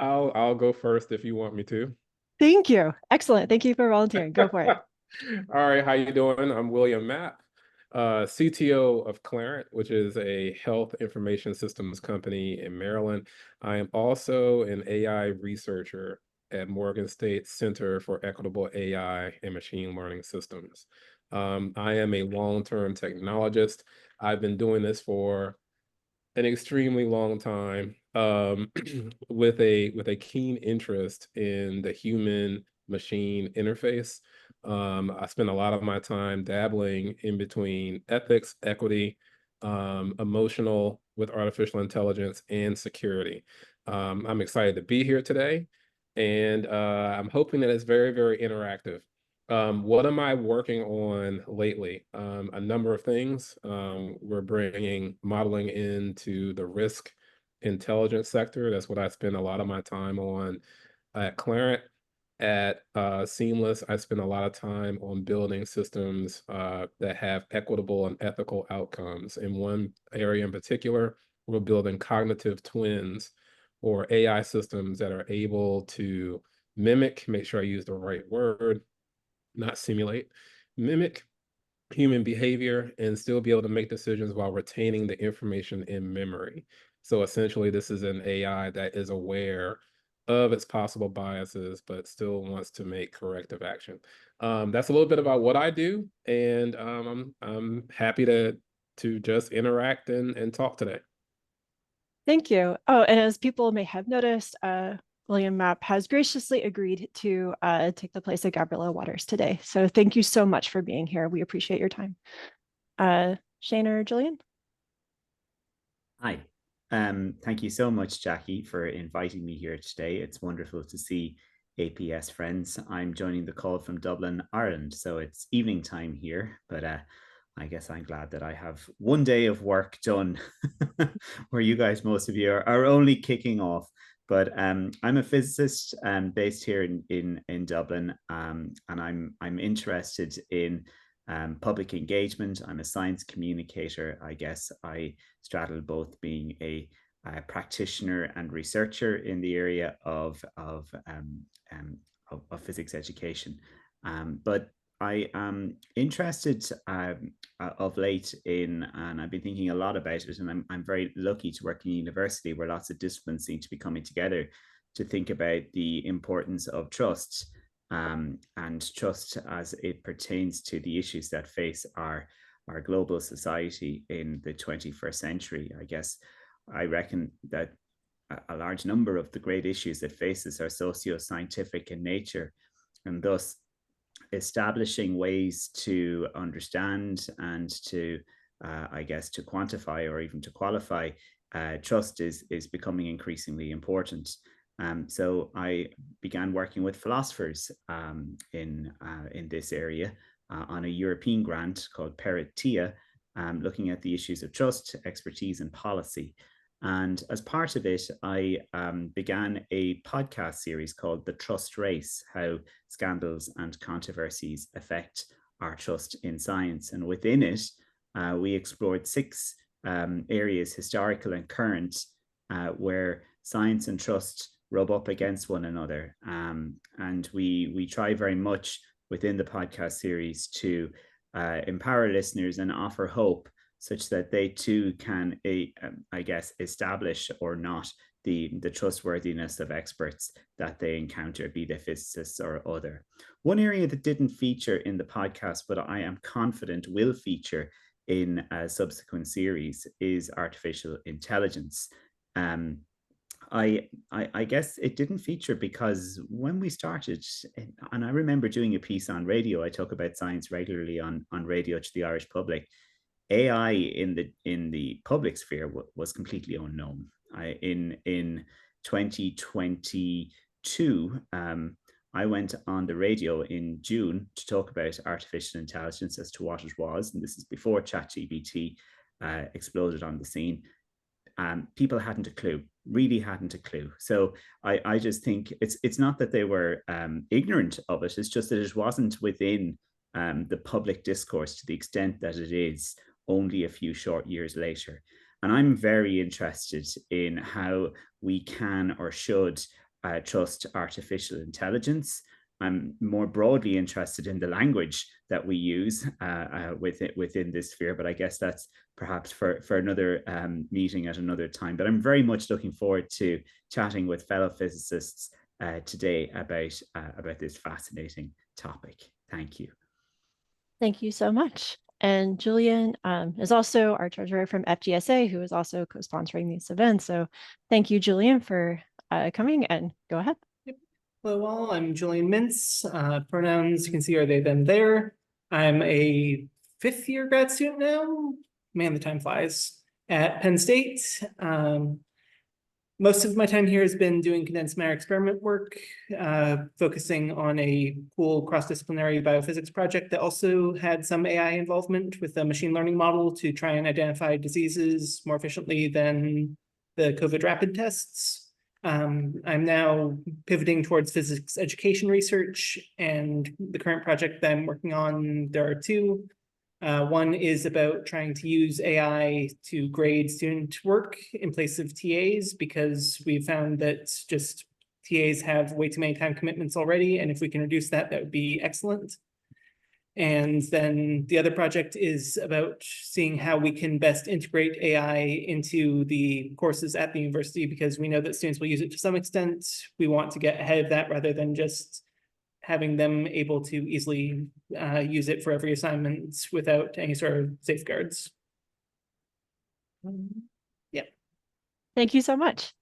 I'll go first if you want me to. Thank you. Excellent. Thank you for volunteering. Go for it. All right, how you doing? I'm William Mapp, CTO of Clarent, which is a health information systems company in Maryland. I am also an AI researcher at Morgan State Center for Equitable AI and Machine Learning Systems. I am a long-term technologist. I've been doing this for an extremely long time, with a keen interest in the human machine interface. I spend a lot of my time dabbling in between ethics, equity, emotional with artificial intelligence, and security. I'm excited to be here today, and I'm hoping that it's very, very interactive. What am I working on lately? A number of things. We're bringing modeling into the risk intelligence sector. That's what I spend a lot of my time on at Clarent. At Seamless, I spend a lot of time on building systems that have equitable and ethical outcomes. In one area in particular, we're building cognitive twins or AI systems that are able to mimic, make sure I use the right word, not simulate, mimic human behavior and still be able to make decisions while retaining the information in memory. So essentially, this is an AI that is aware of its possible biases, but still wants to make corrective action. That's a little bit about what I do, and I'm happy to just interact and talk today. Thank you. Oh, and as people may have noticed, William Mapp has graciously agreed to take the place of Gabriella Waters today. So thank you so much for being here. We appreciate your time. Shane or Julian? Hi. Thank you so much, Jackie, for inviting me here today. It's wonderful to see APS friends. I'm joining the call from Dublin, Ireland, so it's evening time here, but I guess I'm glad that I have one day of work done where you guys, most of you are only kicking off. But I'm a physicist based here in Dublin, and I'm interested in public engagement. I'm a science communicator. I guess I straddle both being a practitioner and researcher in the area of physics education. But I am interested of late in, and I've been thinking a lot about it, and I'm very lucky to work in a university where lots of disciplines seem to be coming together to think about the importance of trust, and trust as it pertains to the issues that face our global society in the 21st century. I guess I reckon that a large number of the great issues that faces are socio-scientific in nature, and thus establishing ways to understand and to I guess to quantify or even to qualify trust is becoming increasingly important. So I began working with philosophers in this area on a European grant called Perit-TIA, looking at the issues of trust, expertise, and policy. And as part of it, I began a podcast series called The Trust Race: How Scandals and Controversies Affect Our Trust in Science. And within it, we explored six areas, historical and current, where science and trust rub up against one another. And we try very much within the podcast series to empower listeners and offer hope such that they too can, I guess, establish or not the trustworthiness of experts that they encounter, be they physicists or other. One area that didn't feature in the podcast, but I am confident will feature in a subsequent series, is artificial intelligence. I guess it didn't feature because when we started, and I remember doing a piece on radio, I talk about science regularly on radio to the Irish public. AI in the public sphere was completely unknown. In 2022, I went on the radio in June to talk about artificial intelligence as to what it was, and this is before ChatGPT exploded on the scene. People hadn't a clue, really hadn't a clue. So I just think it's not that they were ignorant of it, it's just that it wasn't within the public discourse to the extent that it is only a few short years later. And I'm very interested in how we can or should trust artificial intelligence. I'm more broadly interested in the language that we use within this sphere, but I guess that's perhaps for another meeting at another time. But I'm very much looking forward to chatting with fellow physicists today about this fascinating topic. Thank you. Thank you so much. And Julian is also our treasurer from FGSA, who is also co-sponsoring these events. So thank you, Julian, for coming, and go ahead. Hello all, I'm Julian Mintz. Pronouns you can see are they, them, there. I'm a 5th year grad student now. Man, the time flies. At Penn State. Most of my time here has been doing condensed matter experiment work, focusing on a cool cross-disciplinary biophysics project that also had some AI involvement with a machine learning model to try and identify diseases more efficiently than the COVID rapid tests. I'm now pivoting towards physics education research, and the current project that I'm working on, there are 2. One is about trying to use AI to grade student work in place of TAs, because we found that just TAs have way too many time commitments already, and if we can reduce that, that would be excellent. And then the other project is about seeing how we can best integrate AI into the courses at the university, because we know that students will use it to some extent. We want to get ahead of that rather than just having them able to easily use it for every assignment without any sort of safeguards. Yeah. Thank you so much.